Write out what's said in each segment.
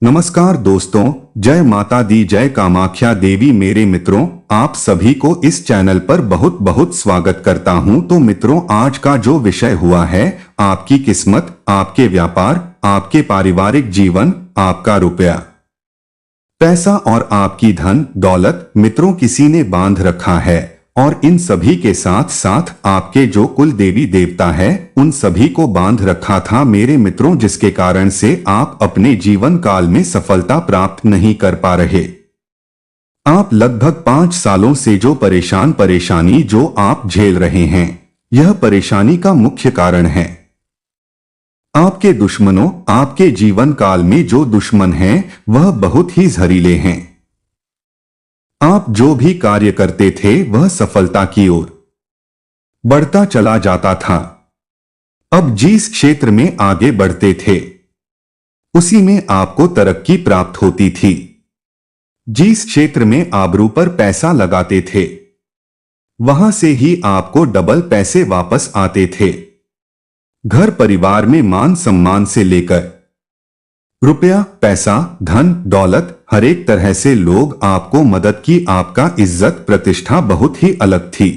नमस्कार दोस्तों, जय माता दी, जय कामाख्या देवी। मेरे मित्रों, आप सभी को इस चैनल पर बहुत बहुत स्वागत करता हूं। तो मित्रों, आज का जो विषय हुआ है, आपकी किस्मत, आपके व्यापार, आपके पारिवारिक जीवन, आपका रुपया, पैसा और आपकी धन दौलत मित्रों किसी ने बांध रखा है। और इन सभी के साथ साथ आपके जो कुल देवी देवता है, उन सभी को बांध रखा था मेरे मित्रों, जिसके कारण से आप अपने जीवन काल में सफलता प्राप्त नहीं कर पा रहे। आप लगभग 5 सालों से जो परेशानी जो आप झेल रहे हैं, यह परेशानी का मुख्य कारण है आपके दुश्मनों। आपके जीवन काल में जो दुश्मन हैं, वह बहुत ही जहरीले हैं। आप जो भी कार्य करते थे, वह सफलता की ओर बढ़ता चला जाता था। अब जिस क्षेत्र में आगे बढ़ते थे, उसी में आपको तरक्की प्राप्त होती थी। जिस क्षेत्र में आबरू पर पैसा लगाते थे, वहां से ही आपको डबल पैसे वापस आते थे। घर परिवार में मान सम्मान से लेकर रुपया, पैसा, धन दौलत, हर एक तरह से लोग आपको मदद की। आपका इज्जत प्रतिष्ठा बहुत ही अलग थी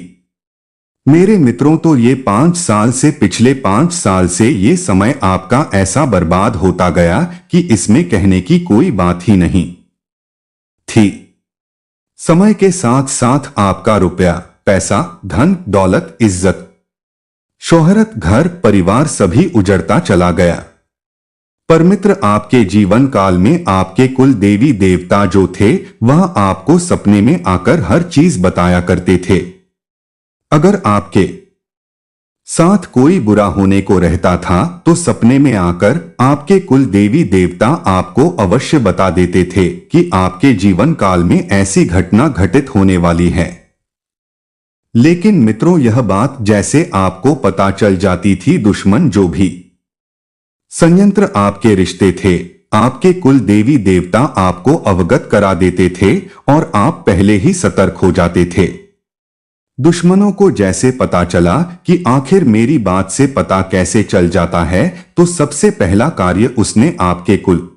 मेरे मित्रों। तो ये 5 साल से, पिछले 5 साल से ये समय आपका ऐसा बर्बाद होता गया कि इसमें कहने की कोई बात ही नहीं थी। समय के साथ साथ आपका रुपया, पैसा, धन दौलत, इज्जत, शोहरत, घर परिवार सभी उजड़ता चला गया। पर मित्र, आपके जीवन काल में आपके कुल देवी देवता जो थे, वह आपको सपने में आकर हर चीज बताया करते थे। अगर आपके साथ कोई बुरा होने को रहता था, तो सपने में आकर आपके कुल देवी देवता आपको अवश्य बता देते थे कि आपके जीवन काल में ऐसी घटना घटित होने वाली है। लेकिन मित्रों, यह बात जैसे आपको पता चल जाती थी, दुश्मन जो भी संयंत्र आपके रिश्ते थे, आपके कुल देवी देवता आपको अवगत करा देते थे और आप पहले ही सतर्क हो जाते थे। दुश्मनों को जैसे पता चला कि आखिर मेरी बात से पता कैसे चल जाता है, तो सबसे पहला कार्य उसने आपके कुल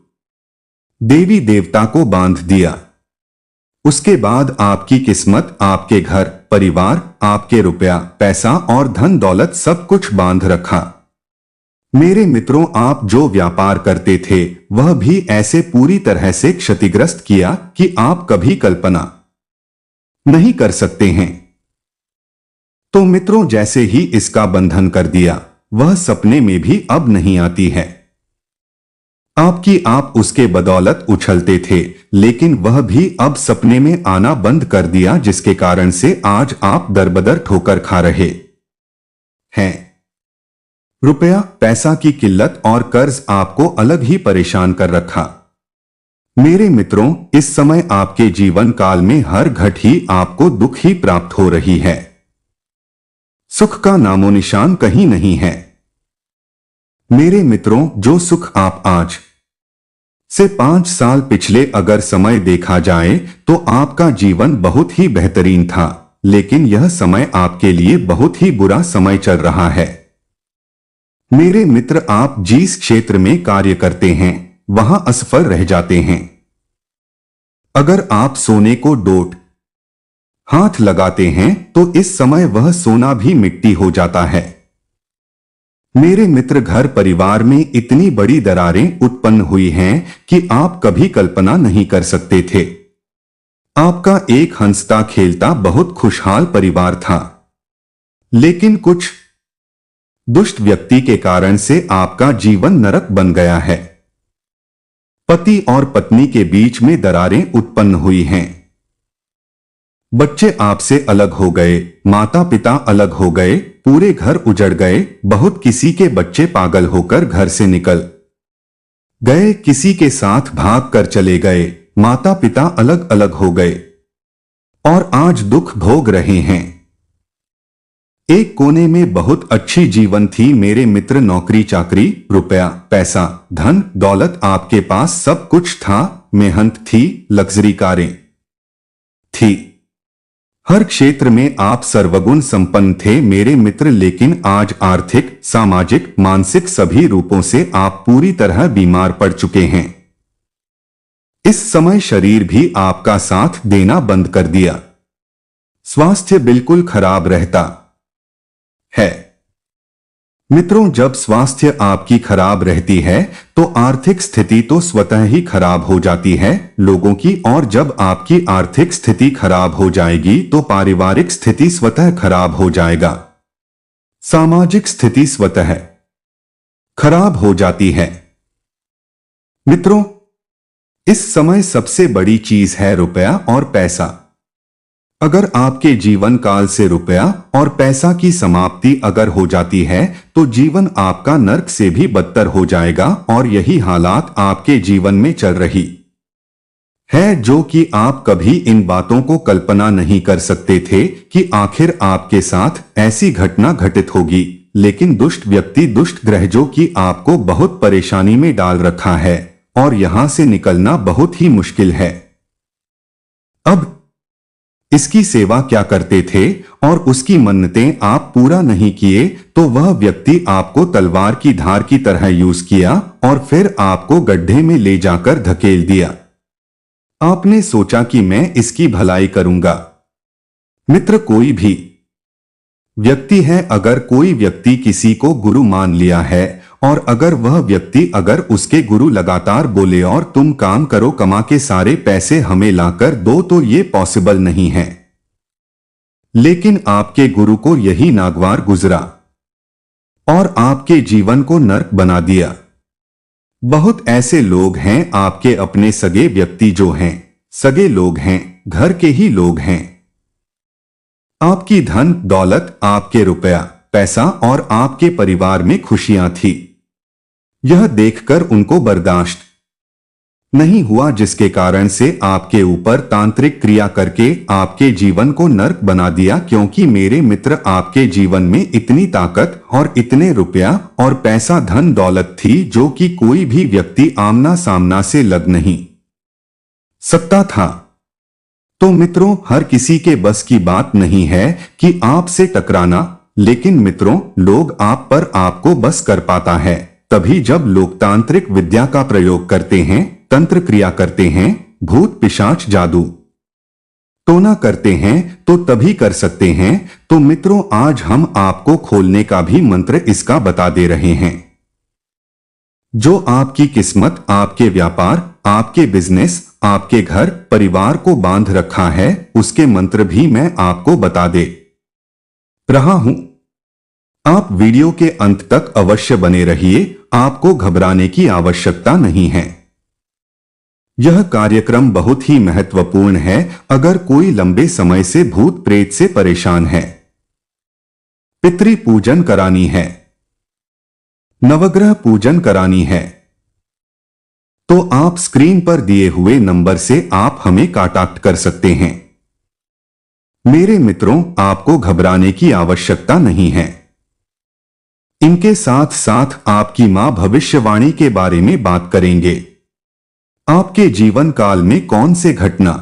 देवी देवता को बांध दिया। उसके बाद आपकी किस्मत, आपके घर परिवार, आपके रुपया, पैसा और धन दौलत सब कुछ बांध रखा। मेरे मित्रों, आप जो व्यापार करते थे, वह भी ऐसे पूरी तरह से क्षतिग्रस्त किया कि आप कभी कल्पना नहीं कर सकते हैं। तो मित्रों, जैसे ही इसका बंधन कर दिया, वह सपने में भी अब नहीं आती है आपकी। आप उसके बदौलत उछलते थे, लेकिन वह भी अब सपने में आना बंद कर दिया, जिसके कारण से आज आप दरबदर ठोकर खा रहे हैं। रुपया पैसा की किल्लत और कर्ज आपको अलग ही परेशान कर रखा। मेरे मित्रों, इस समय आपके जीवन काल में हर घड़ी ही आपको दुख ही प्राप्त हो रही है। सुख का नामो निशान कहीं नहीं है। मेरे मित्रों, जो सुख आप आज से 5 साल पिछले अगर समय देखा जाए, तो आपका जीवन बहुत ही बेहतरीन था। लेकिन यह समय आपके लिए बहुत ही बुरा समय चल रहा है। मेरे मित्र, आप जिस क्षेत्र में कार्य करते हैं, वहां असफल रह जाते हैं। अगर आप सोने को डोट हाथ लगाते हैं, तो इस समय वह सोना भी मिट्टी हो जाता है। मेरे मित्र, घर परिवार में इतनी बड़ी दरारें उत्पन्न हुई हैं कि आप कभी कल्पना नहीं कर सकते थे। आपका एक हंसता खेलता बहुत खुशहाल परिवार था, लेकिन कुछ दुष्ट व्यक्ति के कारण से आपका जीवन नरक बन गया है। पति और पत्नी के बीच में दरारें उत्पन्न हुई हैं। बच्चे आपसे अलग हो गए, माता पिता अलग हो गए, पूरे घर उजड़ गए। बहुत किसी के बच्चे पागल होकर घर से निकल गए, किसी के साथ भाग कर चले गए, माता पिता अलग अलग हो गए और आज दुख भोग रहे हैं। एक कोने में बहुत अच्छी जीवन थी मेरे मित्र, नौकरी चाकरी, रुपया, पैसा, धन दौलत, आपके पास सब कुछ था। मेहनत थी, लग्जरी कारें थी, हर क्षेत्र में आप सर्वगुण संपन्न थे मेरे मित्र। लेकिन आज आर्थिक, सामाजिक, मानसिक सभी रूपों से आप पूरी तरह बीमार पड़ चुके हैं। इस समय शरीर भी आपका साथ देना बंद कर दिया। स्वास्थ्य बिल्कुल खराब रहता है। मित्रों, जब स्वास्थ्य आपकी खराब रहती है तो आर्थिक स्थिति तो स्वतः ही खराब हो जाती है लोगों की, और जब आपकी आर्थिक स्थिति खराब हो जाएगी तो पारिवारिक स्थिति स्वतः खराब हो जाएगा। सामाजिक स्थिति स्वतः खराब हो जाती है। मित्रों, इस समय सबसे बड़ी चीज है रुपया और पैसा। अगर आपके जीवन काल से रुपया और पैसा की समाप्ति अगर हो जाती है तो जीवन आपका नर्क से भी बदतर हो जाएगा, और यही हालात आपके जीवन में चल रही है, जो कि आप कभी इन बातों को कल्पना नहीं कर सकते थे कि आखिर आपके साथ ऐसी घटना घटित होगी। लेकिन दुष्ट व्यक्ति, दुष्ट ग्रह जो कि आपको बहुत परेशानी में डाल रखा है, और यहां से निकलना बहुत ही मुश्किल है। अब इसकी सेवा क्या करते थे और उसकी मन्नतें आप पूरा नहीं किए तो वह व्यक्ति आपको तलवार की धार की तरह यूज किया और फिर आपको गड्ढे में ले जाकर धकेल दिया। आपने सोचा कि मैं इसकी भलाई करूंगा। मित्र, कोई भी व्यक्ति है, अगर कोई व्यक्ति किसी को गुरु मान लिया है और अगर वह व्यक्ति अगर उसके गुरु लगातार बोले और तुम काम करो, कमा के सारे पैसे हमें लाकर दो, तो ये पॉसिबल नहीं है। लेकिन आपके गुरु को यही नागवार गुजरा और आपके जीवन को नर्क बना दिया। बहुत ऐसे लोग हैं, आपके अपने सगे व्यक्ति जो हैं, सगे लोग हैं, घर के ही लोग हैं। आपकी धन दौलत, आपके रुपया पैसा और आपके परिवार में खुशियां थी, यह देखकर उनको बर्दाश्त नहीं हुआ, जिसके कारण से आपके ऊपर तांत्रिक क्रिया करके आपके जीवन को नर्क बना दिया। क्योंकि मेरे मित्र, आपके जीवन में इतनी ताकत और इतने रुपया और पैसा धन दौलत थी जो कि कोई भी व्यक्ति आमना सामना से लग नहीं सकता था। तो मित्रों, हर किसी के बस की बात नहीं है कि आपसे टकराना, लेकिन मित्रों, लोग आप पर आपको बस कर पाता है तभी जब लोकतांत्रिक विद्या का प्रयोग करते हैं, तंत्र क्रिया करते हैं, भूत पिशाच जादू टोना करते हैं, तो तभी कर सकते हैं। तो मित्रों, आज हम आपको खोलने का भी मंत्र इसका बता दे रहे हैं। जो आपकी किस्मत, आपके व्यापार, आपके बिजनेस, आपके घर परिवार को बांध रखा है, उसके मंत्र भी मैं आपको बता दे रहा हूं। आप वीडियो के अंत तक अवश्य बने रहिए, आपको घबराने की आवश्यकता नहीं है। यह कार्यक्रम बहुत ही महत्वपूर्ण है अगर कोई लंबे समय से भूत प्रेत से परेशान है, पितृ पूजन करानी है, नवग्रह पूजन करानी है, तो आप स्क्रीन पर दिए हुए नंबर से आप हमें कांटेक्ट कर सकते हैं। मेरे मित्रों, आपको घबराने की आवश्यकता नहीं है। इनके साथ साथ आपकी मां भविष्यवाणी के बारे में बात करेंगे। आपके जीवन काल में कौन से घटना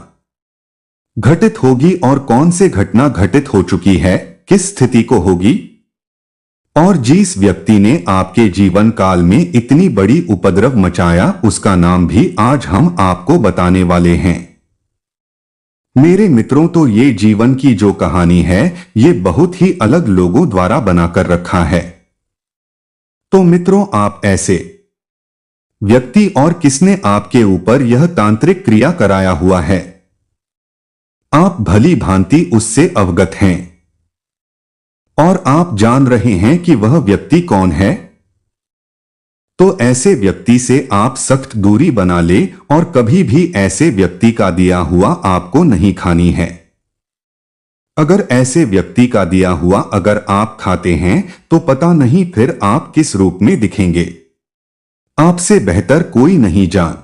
घटित होगी और कौन से घटना घटित हो चुकी है, किस स्थिति को होगी, और जिस व्यक्ति ने आपके जीवन काल में इतनी बड़ी उपद्रव मचाया उसका नाम भी आज हम आपको बताने वाले हैं। मेरे मित्रों, तो ये जीवन की जो कहानी है ये बहुत ही अलग लोगों द्वारा बनाकर रखा है। तो मित्रों, आप ऐसे व्यक्ति और किसने आपके ऊपर यह तांत्रिक क्रिया कराया हुआ है, आप भली भांति उससे अवगत हैं और आप जान रहे हैं कि वह व्यक्ति कौन है। तो ऐसे व्यक्ति से आप सख्त दूरी बना ले और कभी भी ऐसे व्यक्ति का दिया हुआ आपको नहीं खानी है। अगर ऐसे व्यक्ति का दिया हुआ अगर आप खाते हैं तो पता नहीं फिर आप किस रूप में दिखेंगे। आपसे बेहतर कोई नहीं जान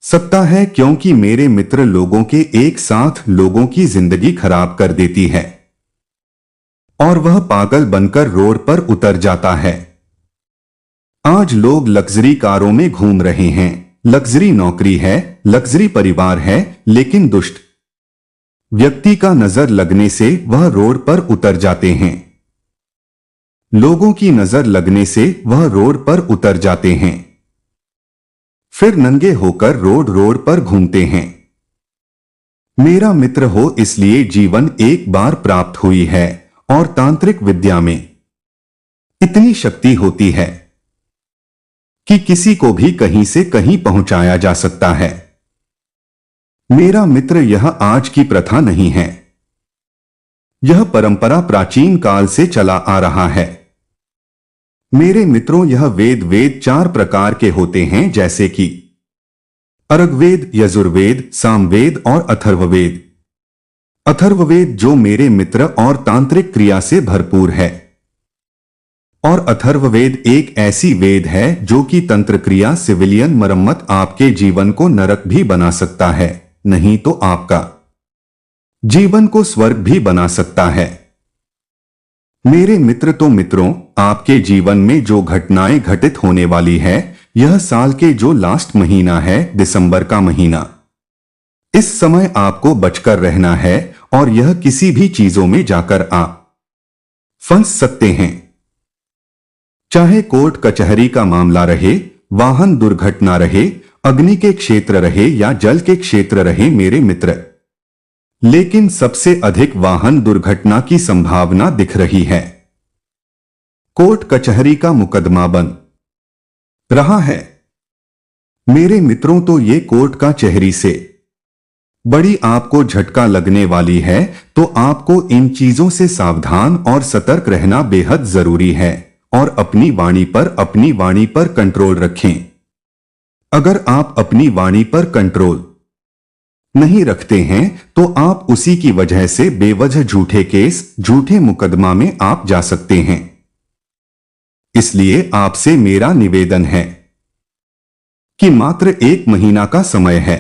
सकता है, क्योंकि मेरे मित्र लोगों के एक साथ लोगों की जिंदगी खराब कर देती है और वह पागल बनकर रोड पर उतर जाता है। आज लोग लग्जरी कारों में घूम रहे हैं, लग्जरी नौकरी है, लग्जरी परिवार है, लेकिन दुष्ट व्यक्ति का नजर लगने से वह रोड पर उतर जाते हैं। लोगों की नजर लगने से वह रोड पर उतर जाते हैं। फिर नंगे होकर रोड रोड पर घूमते हैं। मेरा मित्र हो इसलिए जीवन एक बार प्राप्त हुई है और तांत्रिक विद्या में इतनी शक्ति होती है कि किसी को भी कहीं से कहीं पहुंचाया जा सकता है। मेरा मित्र, यह आज की प्रथा नहीं है। यह परंपरा प्राचीन काल से चला आ रहा है। मेरे मित्रों, यह वेद 4 प्रकार के होते हैं, जैसे कि अर्ग्वेद, यजुर्वेद, सामवेद और अथर्ववेद। अथर्ववेद जो मेरे मित्र और तांत्रिक क्रिया से भरपूर है, और अथर्ववेद एक ऐसी वेद है जो कि तंत्र क्रिया, सिविलियन मरम्मत आपके जीवन को नरक भी बना सकता है, नहीं तो आपका जीवन को स्वर्ग भी बना सकता है। मेरे मित्र, तो मित्रों, आपके जीवन में जो घटनाएं घटित होने वाली है, यह साल के जो लास्ट महीना है, दिसंबर का महीना, इस समय आपको बचकर रहना है और यह किसी भी चीजों में जाकर आप फंस सकते हैं। चाहे कोर्ट कचहरी का मामला रहे, वाहन दुर्घटना रहे, अग्नि के क्षेत्र रहे या जल के क्षेत्र रहे मेरे मित्र, लेकिन सबसे अधिक वाहन दुर्घटना की संभावना दिख रही है। कोर्ट कचहरी का मुकदमा बन रहा है मेरे मित्रों, तो ये कोर्ट कचहरी से बड़ी आपको झटका लगने वाली है, तो आपको इन चीजों से सावधान और सतर्क रहना बेहद जरूरी है और अपनी वाणी पर कंट्रोल रखें। अगर आप अपनी वाणी पर कंट्रोल नहीं रखते हैं तो आप उसी की वजह से बेवजह झूठे केस, झूठे मुकदमा में आप जा सकते हैं। इसलिए आपसे मेरा निवेदन है कि मात्र 1 महीना का समय है,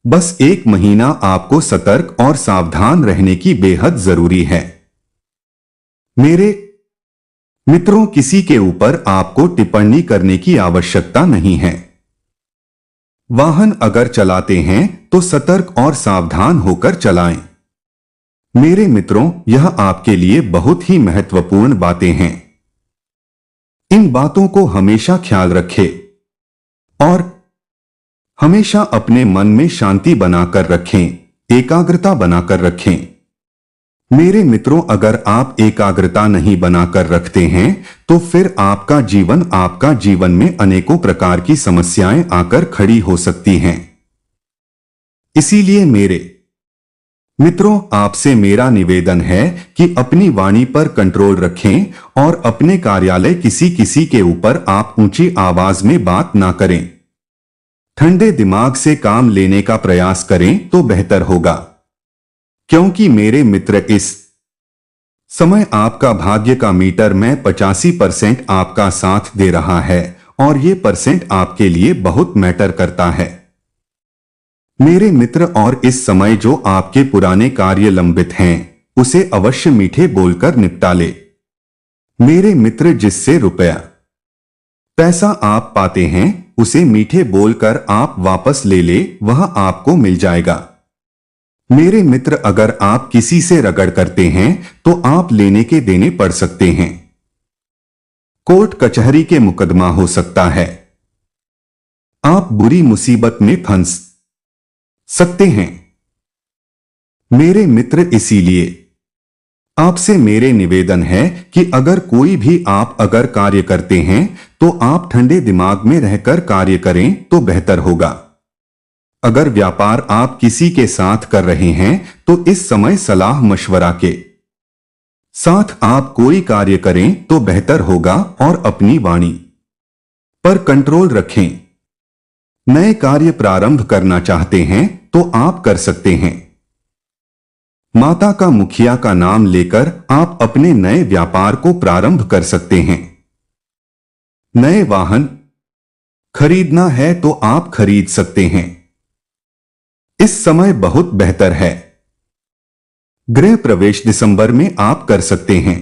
बस 1 महीना आपको सतर्क और सावधान रहने की बेहद जरूरी है। मेरे मित्रों, किसी के ऊपर आपको टिप्पणी करने की आवश्यकता नहीं है। वाहन अगर चलाते हैं तो सतर्क और सावधान होकर चलाएं। मेरे मित्रों, यह आपके लिए बहुत ही महत्वपूर्ण बातें हैं। इन बातों को हमेशा ख्याल रखें और हमेशा अपने मन में शांति बनाकर रखें, एकाग्रता बनाकर रखें। मेरे मित्रों, अगर आप एकाग्रता नहीं बनाकर रखते हैं तो फिर आपका जीवन में अनेकों प्रकार की समस्याएं आकर खड़ी हो सकती हैं। इसीलिए मेरे मित्रों, आपसे मेरा निवेदन है कि अपनी वाणी पर कंट्रोल रखें और अपने कार्यालय किसी के ऊपर आप ऊंची आवाज में बात ना करें। ठंडे दिमाग से काम लेने का प्रयास करें तो बेहतर होगा, क्योंकि मेरे मित्र, इस समय आपका भाग्य का मीटर में 85% आपका साथ दे रहा है और ये परसेंट आपके लिए बहुत मैटर करता है मेरे मित्र। और इस समय जो आपके पुराने कार्य लंबित हैं, उसे अवश्य मीठे बोलकर निपटा ले मेरे मित्र। जिससे रुपया पैसा आप पाते हैं, उसे मीठे बोलकर आप वापस ले ले, वह आपको मिल जाएगा मेरे मित्र। अगर आप किसी से रगड़ करते हैं तो आप लेने के देने पड़ सकते हैं। कोर्ट कचहरी के मुकदमा हो सकता है, आप बुरी मुसीबत में फंस सकते हैं मेरे मित्र। इसीलिए आपसे मेरे निवेदन है कि अगर कोई भी आप अगर कार्य करते हैं तो आप ठंडे दिमाग में रहकर कार्य करें तो बेहतर होगा। अगर व्यापार आप किसी के साथ कर रहे हैं तो इस समय सलाह मशवरा के साथ आप कोई कार्य करें तो बेहतर होगा और अपनी वाणी पर कंट्रोल रखें। नए कार्य प्रारंभ करना चाहते हैं तो आप कर सकते हैं। माता का मुखिया का नाम लेकर आप अपने नए व्यापार को प्रारंभ कर सकते हैं। नए वाहन खरीदना है तो आप खरीद सकते हैं। इस समय बहुत बेहतर है। गृह प्रवेश दिसंबर में आप कर सकते हैं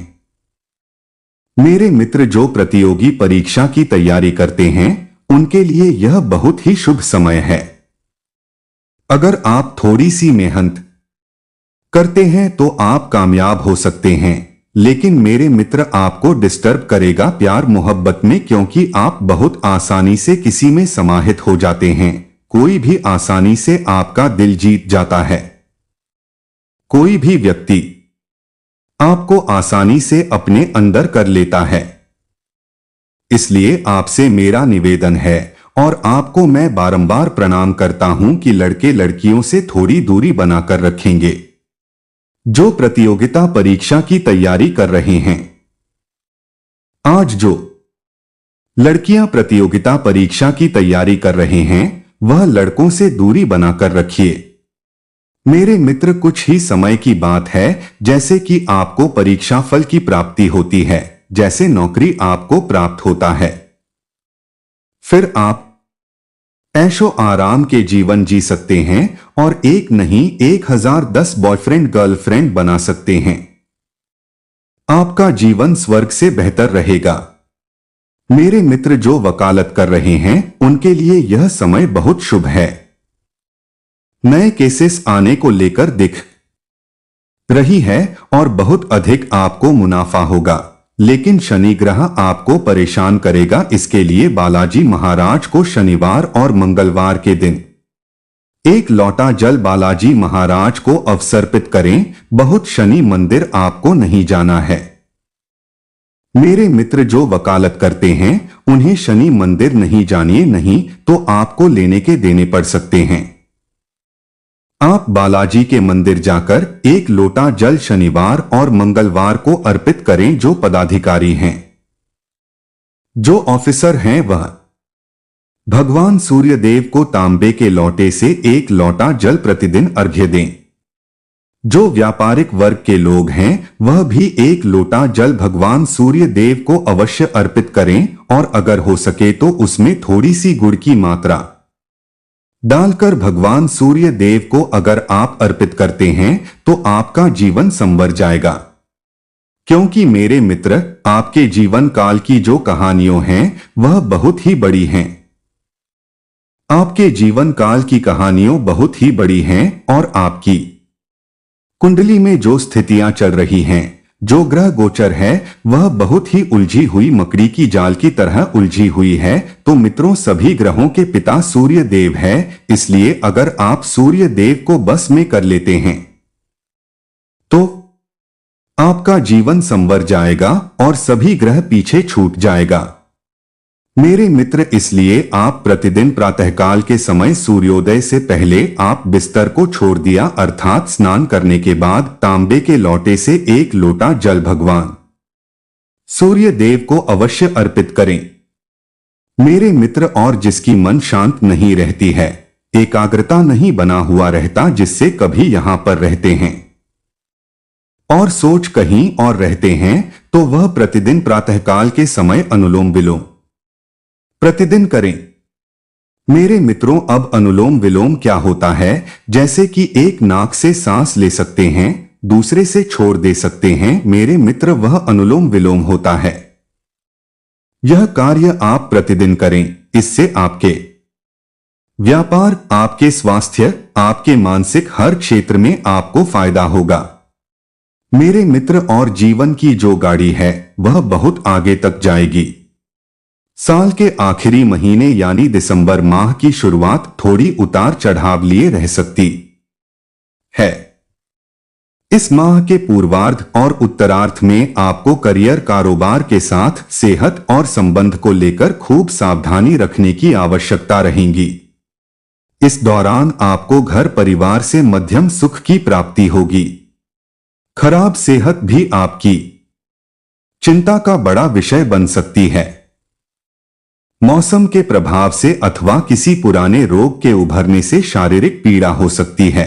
मेरे मित्र। जो प्रतियोगी परीक्षा की तैयारी करते हैं, उनके लिए यह बहुत ही शुभ समय है। अगर आप थोड़ी सी मेहनत करते हैं तो आप कामयाब हो सकते हैं लेकिन मेरे मित्र आपको डिस्टर्ब करेगा प्यार मोहब्बत में, क्योंकि आप बहुत आसानी से किसी में समाहित हो जाते हैं। कोई भी आसानी से आपका दिल जीत जाता है। कोई भी व्यक्ति आपको आसानी से अपने अंदर कर लेता है। इसलिए आपसे मेरा निवेदन है और आपको मैं बारंबार प्रणाम करता हूं कि लड़के लड़कियों से थोड़ी दूरी बनाकर रखेंगे। जो प्रतियोगिता परीक्षा की तैयारी कर रहे हैं, आज जो लड़कियां प्रतियोगिता परीक्षा की तैयारी कर रहे हैं, वह लड़कों से दूरी बनाकर रखिए। मेरे मित्र, कुछ ही समय की बात है, जैसे कि आपको परीक्षा फल की प्राप्ति होती है, जैसे नौकरी आपको प्राप्त होता है। फिर आप ऐशो आराम के जीवन जी सकते हैं और एक नहीं 1010 बॉयफ्रेंड गर्लफ्रेंड बना सकते हैं। आपका जीवन स्वर्ग से बेहतर रहेगा। मेरे मित्र जो वकालत कर रहे हैं, उनके लिए यह समय बहुत शुभ है। नए केसेस आने को लेकर दिख रही है और बहुत अधिक आपको मुनाफा होगा, लेकिन शनि ग्रह आपको परेशान करेगा। इसके लिए बालाजी महाराज को शनिवार और मंगलवार के दिन एक लोटा जल बालाजी महाराज को अवसर्पित करें। बहुत शनि मंदिर आपको नहीं जाना है। मेरे मित्र जो वकालत करते हैं, उन्हें शनि मंदिर नहीं जानिए, नहीं तो आपको लेने के देने पड़ सकते हैं। आप बालाजी के मंदिर जाकर एक लोटा जल शनिवार और मंगलवार को अर्पित करें। जो पदाधिकारी हैं, जो ऑफिसर हैं, वह भगवान सूर्यदेव को तांबे के लोटे से एक लोटा जल प्रतिदिन अर्घ्य दें। जो व्यापारिक वर्ग के लोग हैं, वह भी एक लोटा जल भगवान सूर्यदेव को अवश्य अर्पित करें और अगर हो सके तो उसमें थोड़ी सी गुड़ की मात्रा डालकर भगवान सूर्य देव को अगर आप अर्पित करते हैं तो आपका जीवन संवर जाएगा। क्योंकि मेरे मित्र, आपके जीवन काल की जो कहानियां हैं, वह बहुत ही बड़ी हैं। आपके जीवन काल की कहानियां बहुत ही बड़ी हैं और आपकी कुंडली में जो स्थितियां चल रही हैं, जो ग्रह गोचर है, वह बहुत ही उलझी हुई मकड़ी की जाल की तरह उलझी हुई है। तो मित्रों, सभी ग्रहों के पिता सूर्य देव है। इसलिए अगर आप सूर्य देव को बस में कर लेते हैं तो आपका जीवन संवर जाएगा और सभी ग्रह पीछे छूट जाएगा। मेरे मित्र, इसलिए आप प्रतिदिन प्रातःकाल के समय सूर्योदय से पहले आप बिस्तर को छोड़ दिया, अर्थात स्नान करने के बाद तांबे के लोटे से एक लोटा जल भगवान सूर्य देव को अवश्य अर्पित करें। मेरे मित्र, और जिसकी मन शांत नहीं रहती है, एकाग्रता नहीं बना हुआ रहता, जिससे कभी यहां पर रहते हैं और सोच कहीं और रहते हैं, तो वह प्रतिदिन प्रातःकाल के समय अनुलोम विलोम प्रतिदिन करें। मेरे मित्रों, अब अनुलोम विलोम क्या होता है? जैसे कि एक नाक से सांस ले सकते हैं, दूसरे से छोड़ दे सकते हैं। मेरे मित्र, वह अनुलोम विलोम होता है। यह कार्य आप प्रतिदिन करें। इससे आपके व्यापार, आपके स्वास्थ्य, आपके मानसिक हर क्षेत्र में आपको फायदा होगा। मेरे मित्र, और जीवन की जो गाड़ी है, वह बहुत आगे तक जाएगी। साल के आखिरी महीने यानी दिसंबर माह की शुरुआत थोड़ी उतार चढ़ाव लिए रह सकती है। इस माह के पूर्वार्ध और उत्तरार्ध में आपको करियर, कारोबार के साथ सेहत और संबंध को लेकर खूब सावधानी रखने की आवश्यकता रहेगी। इस दौरान आपको घर परिवार से मध्यम सुख की प्राप्ति होगी। खराब सेहत भी आपकी चिंता का बड़ा विषय बन सकती है। मौसम के प्रभाव से अथवा किसी पुराने रोग के उभरने से शारीरिक पीड़ा हो सकती है।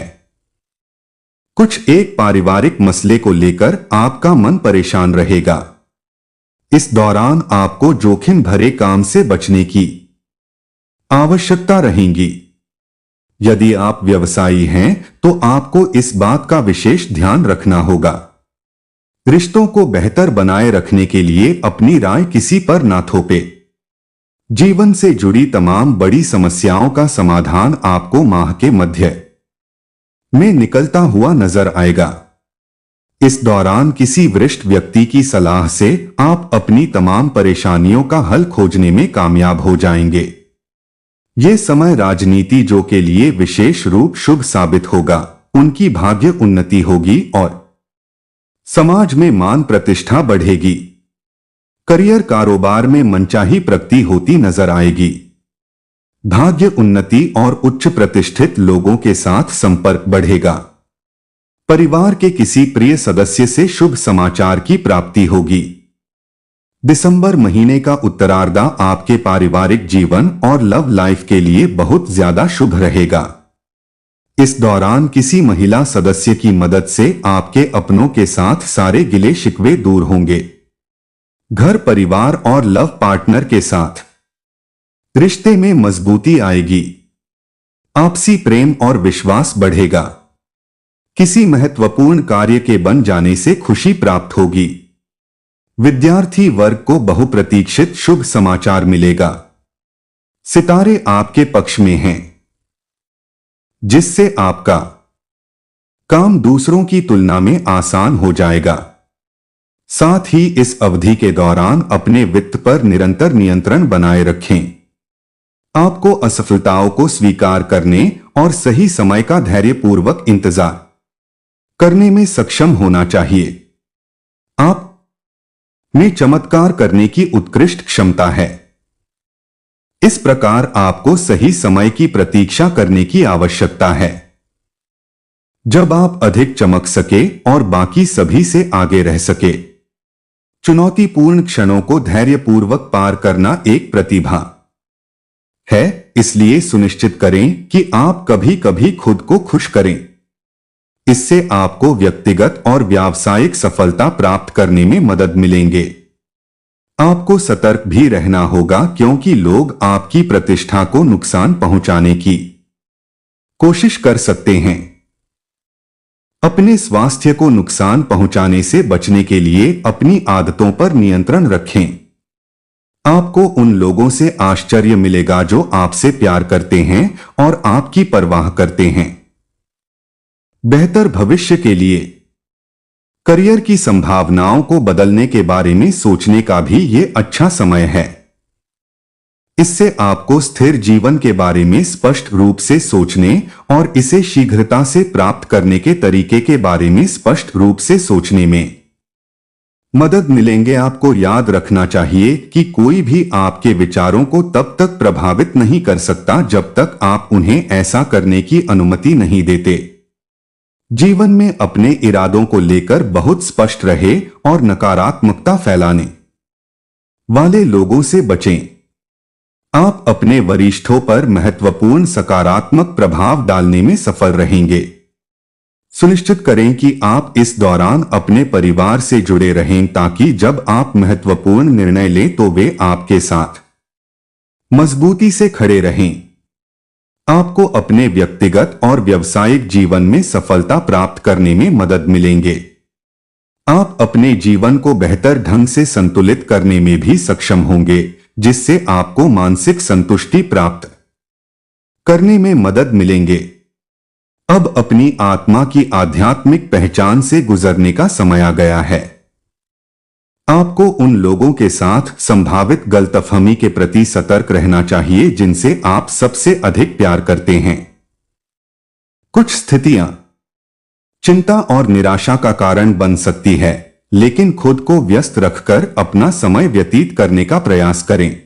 कुछ एक पारिवारिक मसले को लेकर आपका मन परेशान रहेगा। इस दौरान आपको जोखिम भरे काम से बचने की आवश्यकता रहेगी। यदि आप व्यवसायी हैं तो आपको इस बात का विशेष ध्यान रखना होगा। रिश्तों को बेहतर बनाए रखने के लिए अपनी राय किसी पर ना थोपे। जीवन से जुड़ी तमाम बड़ी समस्याओं का समाधान आपको माह के मध्य में निकलता हुआ नजर आएगा। इस दौरान किसी वरिष्ठ व्यक्ति की सलाह से आप अपनी तमाम परेशानियों का हल खोजने में कामयाब हो जाएंगे। ये समय राजनीति जो के लिए विशेष रूप शुभ साबित होगा, उनकी भाग्य उन्नति होगी और समाज में मान प्रतिष्ठा बढ़ेगी। करियर कारोबार में मनचाही प्रगति होती नजर आएगी। भाग्य उन्नति और उच्च प्रतिष्ठित लोगों के साथ संपर्क बढ़ेगा। परिवार के किसी प्रिय सदस्य से शुभ समाचार की प्राप्ति होगी। दिसंबर महीने का उत्तरार्ध आपके पारिवारिक जीवन और लव लाइफ के लिए बहुत ज्यादा शुभ रहेगा। इस दौरान किसी महिला सदस्य की मदद से आपके अपनों के साथ सारे गिले शिकवे दूर होंगे। घर परिवार और लव पार्टनर के साथ रिश्ते में मजबूती आएगी। आपसी प्रेम और विश्वास बढ़ेगा। किसी महत्वपूर्ण कार्य के बन जाने से खुशी प्राप्त होगी। विद्यार्थी वर्ग को बहुप्रतीक्षित शुभ समाचार मिलेगा। सितारे आपके पक्ष में हैं, जिससे आपका काम दूसरों की तुलना में आसान हो जाएगा। साथ ही इस अवधि के दौरान अपने वित्त पर निरंतर नियंत्रण बनाए रखें। आपको असफलताओं को स्वीकार करने और सही समय का धैर्यपूर्वक इंतजार करने में सक्षम होना चाहिए। आप में चमत्कार करने की उत्कृष्ट क्षमता है। इस प्रकार आपको सही समय की प्रतीक्षा करने की आवश्यकता है, जब आप अधिक चमक सके और बाकी सभी से आगे रह सके। चुनौतीपूर्ण क्षणों को धैर्यपूर्वक पार करना एक प्रतिभा है, इसलिए सुनिश्चित करें कि आप कभी कभी खुद को खुश करें। इससे आपको व्यक्तिगत और व्यावसायिक सफलता प्राप्त करने में मदद मिलेंगे। आपको सतर्क भी रहना होगा, क्योंकि लोग आपकी प्रतिष्ठा को नुकसान पहुंचाने की कोशिश कर सकते हैं। अपने स्वास्थ्य को नुकसान पहुंचाने से बचने के लिए अपनी आदतों पर नियंत्रण रखें। आपको उन लोगों से आश्चर्य मिलेगा जो आपसे प्यार करते हैं और आपकी परवाह करते हैं। बेहतर भविष्य के लिए करियर की संभावनाओं को बदलने के बारे में सोचने का भी ये अच्छा समय है। इससे आपको स्थिर जीवन के बारे में स्पष्ट रूप से सोचने और इसे शीघ्रता से प्राप्त करने के तरीके के बारे में स्पष्ट रूप से सोचने में मदद मिलेंगे। आपको याद रखना चाहिए कि कोई भी आपके विचारों को तब तक प्रभावित नहीं कर सकता जब तक आप उन्हें ऐसा करने की अनुमति नहीं देते। जीवन में अपने इरादों को लेकर बहुत स्पष्ट रहे और नकारात्मकता फैलाने वाले लोगों से बचें। आप अपने वरिष्ठों पर महत्वपूर्ण सकारात्मक प्रभाव डालने में सफल रहेंगे। सुनिश्चित करें कि आप इस दौरान अपने परिवार से जुड़े रहें, ताकि जब आप महत्वपूर्ण निर्णय लें तो वे आपके साथ मजबूती से खड़े रहें। आपको अपने व्यक्तिगत और व्यावसायिक जीवन में सफलता प्राप्त करने में मदद मिलेंगे। आप अपने जीवन को बेहतर ढंग से संतुलित करने में भी सक्षम होंगे, जिससे आपको मानसिक संतुष्टि प्राप्त करने में मदद मिलेंगे। अब अपनी आत्मा की आध्यात्मिक पहचान से गुजरने का समय आ गया है। आपको उन लोगों के साथ संभावित गलतफहमी के प्रति सतर्क रहना चाहिए जिनसे आप सबसे अधिक प्यार करते हैं। कुछ स्थितियां चिंता और निराशा का कारण बन सकती है, लेकिन खुद को व्यस्त रखकर अपना समय व्यतीत करने का प्रयास करें।